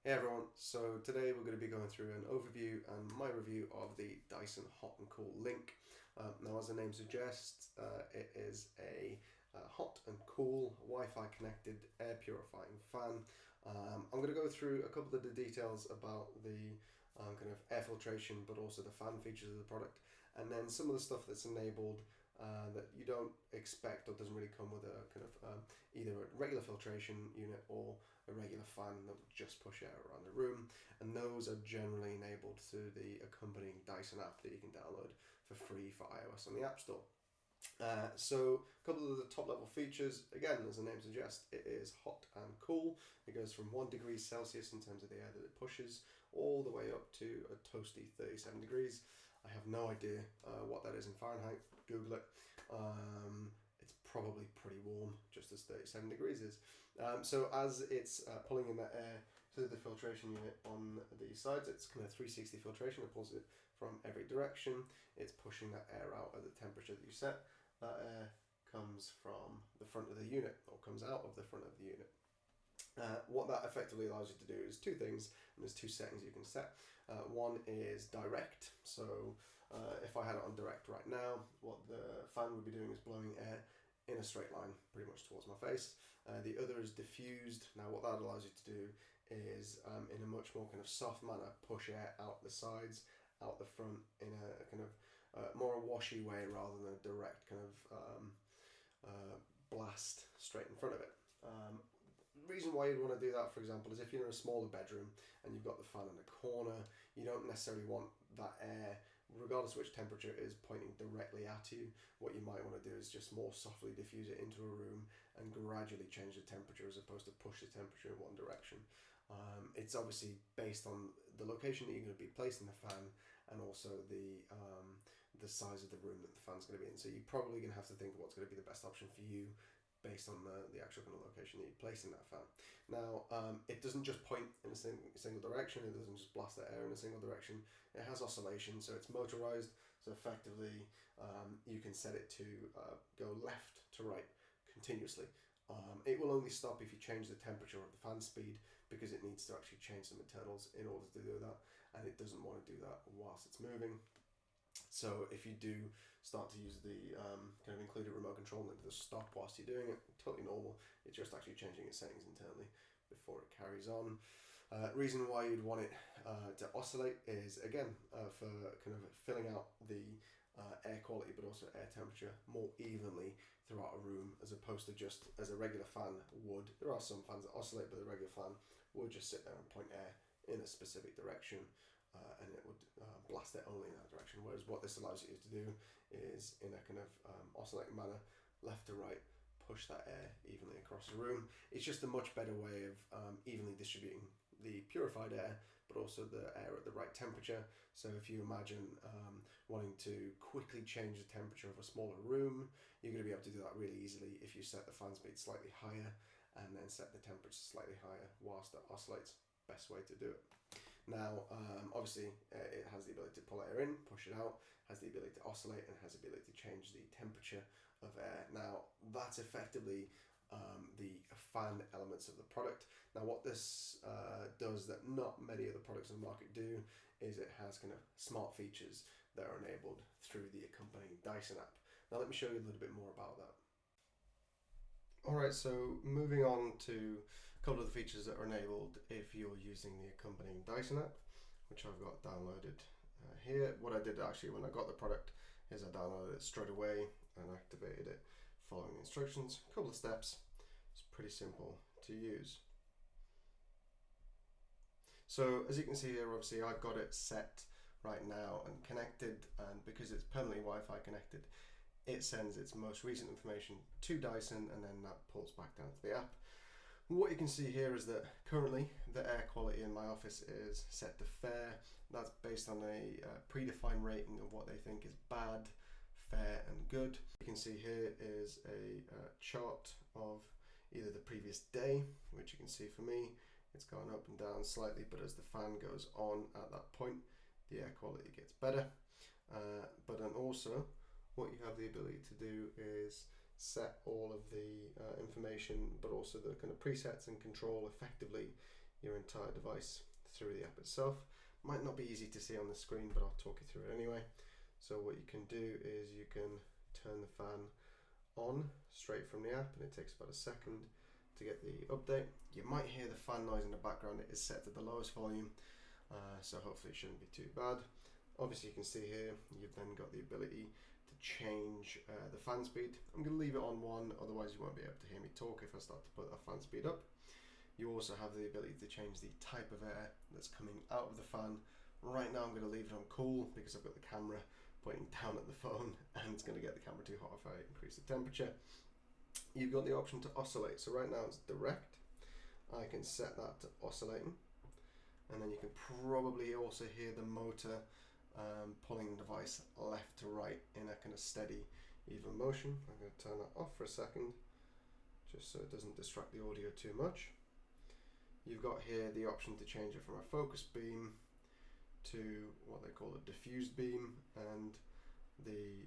Hey everyone, so today we're going to be going through an overview and my review of the Dyson Hot and Cool Link. Now as the name suggests, it is a hot and cool Wi-Fi connected air purifying fan. I'm going to go through a couple of the details about the kind of air filtration but also the fan features of the product, and then some of the stuff that's enabled that you don't expect or doesn't really come with a kind of either a regular filtration unit or a regular fan that will just push air around the room, and those are generally enabled through the accompanying Dyson app that you can download for free for iOS on the App Store. So a couple of the top level features, again as the name suggests, it is hot and cool. It goes from 1 degree Celsius in terms of the air that it pushes all the way up to a toasty 37 degrees. I have no idea what that is in Fahrenheit. Google it. It's probably pretty warm, just as 37 degrees is. So as it's pulling in that air through the filtration unit on the sides, it's kind of 360 filtration. It pulls it from every direction. It's pushing that air out at the temperature that you set. That air comes from the front of the unit, or comes out of the front of the unit. What that effectively allows you to do is two things, and there's two settings you can set. One is direct, so if I had it on direct right now, what the fan would be doing is blowing air in a straight line pretty much towards my face. The other is diffused. Now what that allows you to do is in a much more kind of soft manner push air out the sides, out the front in a kind of more a washy way rather than a direct kind of blast straight in front of it. The reason why you'd want to do that, for example, is if you're in a smaller bedroom and you've got the fan in the corner, you don't necessarily want that air, regardless of which temperature it is, pointing directly at you. What you might want to do is just more softly diffuse it into a room and gradually change the temperature as opposed to push the temperature in one direction. It's obviously based on the location that you're going to be placing the fan and also the size of the room that the fan's going to be in. So you're probably going to have to think of what's going to be the best option for you based on the actual kind of location that you're placing that fan. Now, it doesn't just point in a single direction, it doesn't just blast that air in a single direction. It has oscillation, so it's motorized, so effectively you can set it to go left to right continuously. It will only stop if you change the temperature of the fan speed, because it needs to actually change some internals in order to do that, and it doesn't want to do that whilst it's moving. So if you do start to use the kind of included remote control and just stop whilst you're doing it, totally normal. It's just actually changing its settings internally before it carries on. Reason why you'd want it to oscillate is, again, for kind of filling out the air quality but also air temperature more evenly throughout a room, as opposed to just as a regular fan would. There are some fans that oscillate, but the regular fan would just sit there and point air in a specific direction. And it would blast it only in that direction, whereas what this allows you to do is, in a kind of oscillating manner, left to right, push that air evenly across the room. It's just a much better way of evenly distributing the purified air, but also the air at the right temperature. So if you imagine wanting to quickly change the temperature of a smaller room, you're going to be able to do that really easily if you set the fan speed slightly higher and then set the temperature slightly higher whilst it oscillates. Best way to do it. Now, obviously, it has the ability to pull air in, push it out, has the ability to oscillate, and has the ability to change the temperature of air. Now, that's effectively the fan elements of the product. Now, what this does that not many of the products on the market do is it has kind of smart features that are enabled through the accompanying Dyson app. Now, let me show you a little bit more about that. Alright, so moving on to a couple of the features that are enabled if you're using the accompanying Dyson app, which I've got downloaded here. What I did actually when I got the product is I downloaded it straight away and activated it following the instructions. A couple of steps. It's pretty simple to use. So as you can see here, obviously I've got it set right now and connected, and because it's permanently Wi-Fi connected, it sends its most recent information to Dyson, and then that pulls back down to the app. What you can see here is that currently the air quality in my office is set to fair. That's based on a predefined rating of what they think is bad, fair and good. You can see here is a chart of either the previous day, which you can see for me, it's gone up and down slightly, but as the fan goes on at that point, the air quality gets better. But then also, what you have the ability to do is set all of the information, but also the kind of presets and control effectively your entire device through the app itself. Might not be easy to see on the screen, but I'll talk you through it anyway. So what you can do is you can turn the fan on straight from the app, and it takes about a second to get the update. You might hear the fan noise in the background. It is set to the lowest volume, so hopefully it shouldn't be too bad. Obviously you can see here you've then got the ability to change the fan speed. I'm going to leave it on 1, otherwise you won't be able to hear me talk if I start to put that fan speed up. You also have the ability to change the type of air that's coming out of the fan. Right now I'm going to leave it on cool because I've got the camera pointing down at the phone and it's going to get the camera too hot if I increase the temperature. You've got the option to oscillate. So right now it's direct. I can set that to oscillating, and then you can probably also hear the motor pulling the device left to right in a kind of steady, even motion. I'm going to turn that off for a second just so it doesn't distract the audio too much. You've got here the option to change it from a focus beam to what they call a diffused beam, and the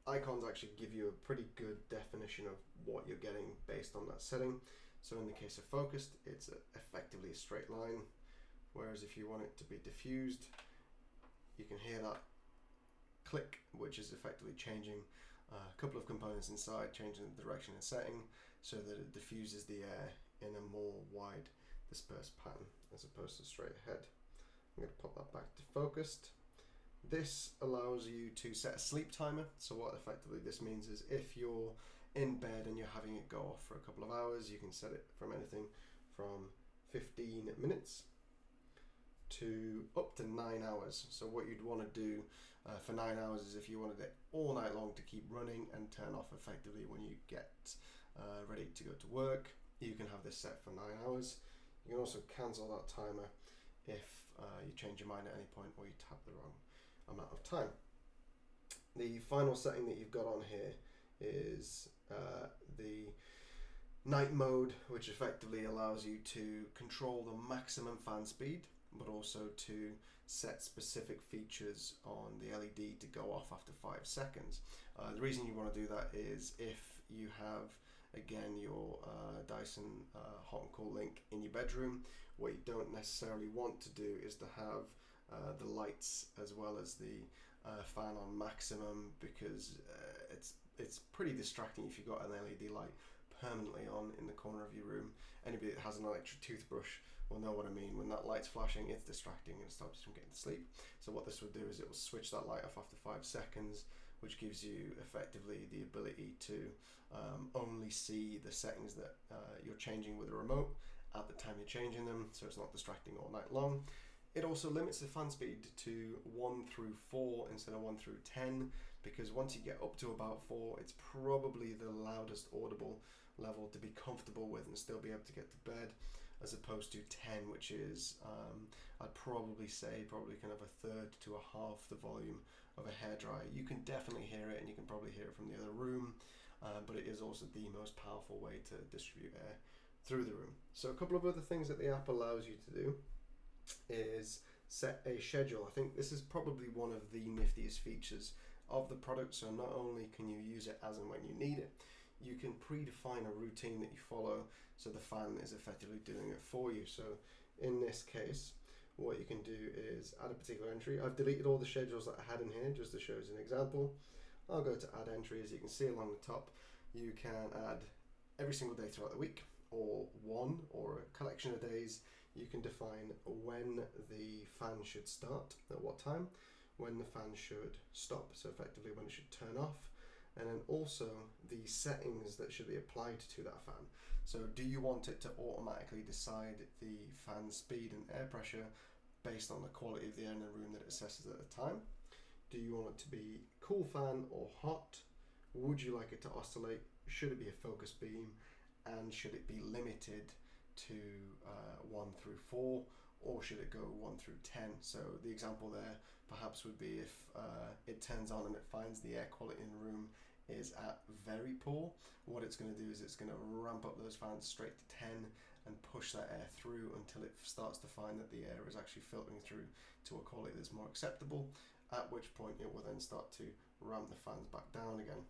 icons actually give you a pretty good definition of what you're getting based on that setting. So in the case of focused, it's effectively a straight line, whereas if you want it to be diffused, you can hear that click, which is effectively changing a couple of components inside, changing the direction and setting so that it diffuses the air in a more wide dispersed pattern as opposed to straight ahead. I'm going to pop that back to focused. This allows you to set a sleep timer. So what effectively this means is if you're in bed and you're having it go off for a couple of hours, you can set it from anything from 15 minutes to up to 9 hours. So what you'd want to do for 9 hours is if you wanted it all night long to keep running and turn off effectively when you get ready to go to work, you can have this set for 9 hours. You can also cancel that timer if you change your mind at any point or you tap the wrong amount of time. The final setting that you've got on here is the night mode, which effectively allows you to control the maximum fan speed, but also to set specific features on the LED to go off after 5 seconds. The reason you want to do that is if you have, again, your Dyson hot and cool link in your bedroom, what you don't necessarily want to do is to have the lights as well as the fan on maximum, because it's pretty distracting if you've got an LED light permanently on in the corner of your room. Anybody that has an electric toothbrush will know what I mean. When that light's flashing, it's distracting and it stops you from getting to sleep. So what this would do is it will switch that light off after 5 seconds, which gives you effectively the ability to only see the settings that you're changing with the remote at the time you're changing them, so it's not distracting all night long. It also limits the fan speed to 1 through 4 instead of 1 through 10, because once you get up to about 4, it's probably the loudest audible level to be comfortable with and still be able to get to bed, as opposed to 10, which is, I'd probably say, kind of a third to a half the volume of a hairdryer. You can definitely hear it, and you can probably hear it from the other room, but it is also the most powerful way to distribute air through the room. So a couple of other things that the app allows you to do is set a schedule. I think this is probably one of the niftiest features of the product. So not only can you use it as and when you need it, you can predefine a routine that you follow, so the fan is effectively doing it for you. So in this case, what you can do is add a particular entry. I've deleted all the schedules that I had in here just to show as an example. I'll go to add entry. As you can see along the top, you can add every single day throughout the week, or one, or a collection of days. You can define when the fan should start, at what time, when the fan should stop, so effectively when it should turn off, and then also the settings that should be applied to that fan. So do you want it to automatically decide the fan speed and air pressure based on the quality of the air in the room that it assesses at the time? Do you want it to be cool fan or hot? Would you like it to oscillate? Should it be a focus beam? And should it be limited to 1 through 4, or should it go 1 through 10? So the example there perhaps would be if it turns on and it finds the air quality in the room is at very poor, what it's going to do is it's going to ramp up those fans straight to 10 and push that air through until it starts to find that the air is actually filtering through to a quality that's more acceptable, at which point it will then start to ramp the fans back down again.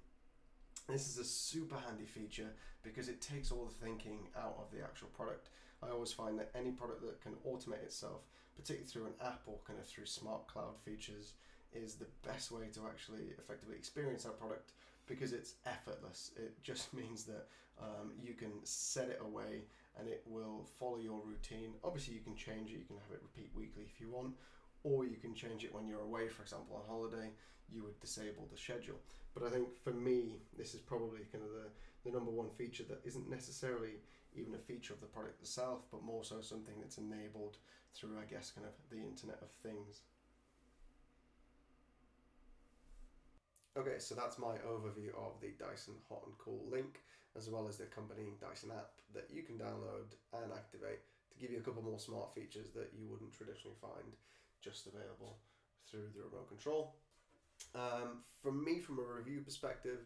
This is a super handy feature because it takes all the thinking out of the actual product. I always find that any product that can automate itself, particularly through an app or kind of through smart cloud features, is the best way to actually effectively experience our product, because it's effortless. It just means that you can set it away and it will follow your routine. Obviously, you can change it, you can have it repeat weekly if you want, or you can change it when you're away, for example, on holiday. You would disable the schedule. But I think for me, this is probably kind of the number one feature that isn't necessarily even a feature of the product itself, but more so something that's enabled through, I guess, kind of the Internet of Things. Okay, so that's my overview of the Dyson Hot and Cool Link, as well as the accompanying Dyson app that you can download and activate to give you a couple more smart features that you wouldn't traditionally find just available through the remote control. From me, from a review perspective,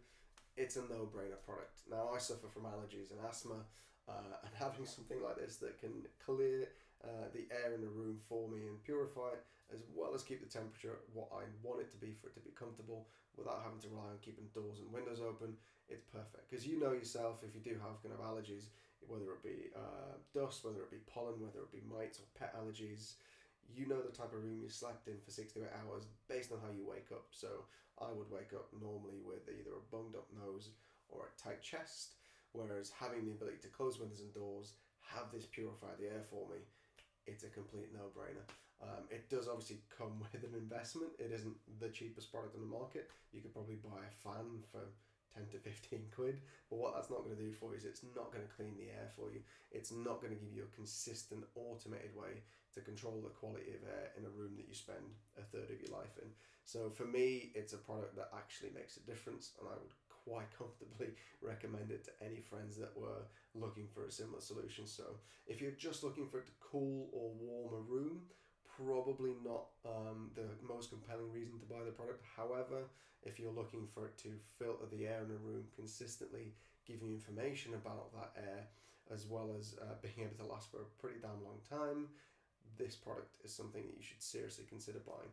it's a no-brainer product. Now, I suffer from allergies and asthma, and having something like this that can clear the air in a room for me and purify it, as well as keep the temperature what I want it to be for it to be comfortable without having to rely on keeping doors and windows open, it's perfect. Because you know yourself, if you do have kind of allergies, whether it be dust, whether it be pollen, whether it be mites or pet allergies, you know the type of room you slept in for 6 to 8 hours based on how you wake up. So I would wake up normally with either a bunged up nose or a tight chest, whereas having the ability to close windows and doors, have this purify the air for me, it's a complete no-brainer. It does obviously come with an investment. It isn't the cheapest product on the market. You could probably buy a fan for 10 to 15 quid, but what that's not going to do for you is it's not going to clean the air for you. It's not going to give you a consistent automated way to control the quality of air in a room that you spend a third of your life in. So for me, it's a product that actually makes a difference, and I would quite comfortably recommend it to any friends that were looking for a similar solution. So if you're just looking for it to cool or warm a room, probably not the most compelling reason to buy the product. However, if you're looking for it to filter the air in a room consistently, give you information about that air, as well as being able to last for a pretty damn long time, this product is something that you should seriously consider buying.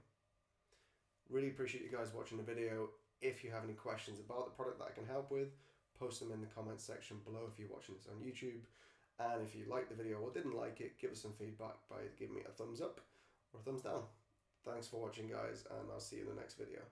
Really appreciate you guys watching the video. If you have any questions about the product that I can help with, post them in the comments section below if you're watching this on YouTube. And if you liked the video or didn't like it, give us some feedback by giving me a thumbs up or a thumbs down. Thanks for watching, guys, and I'll see you in the next video.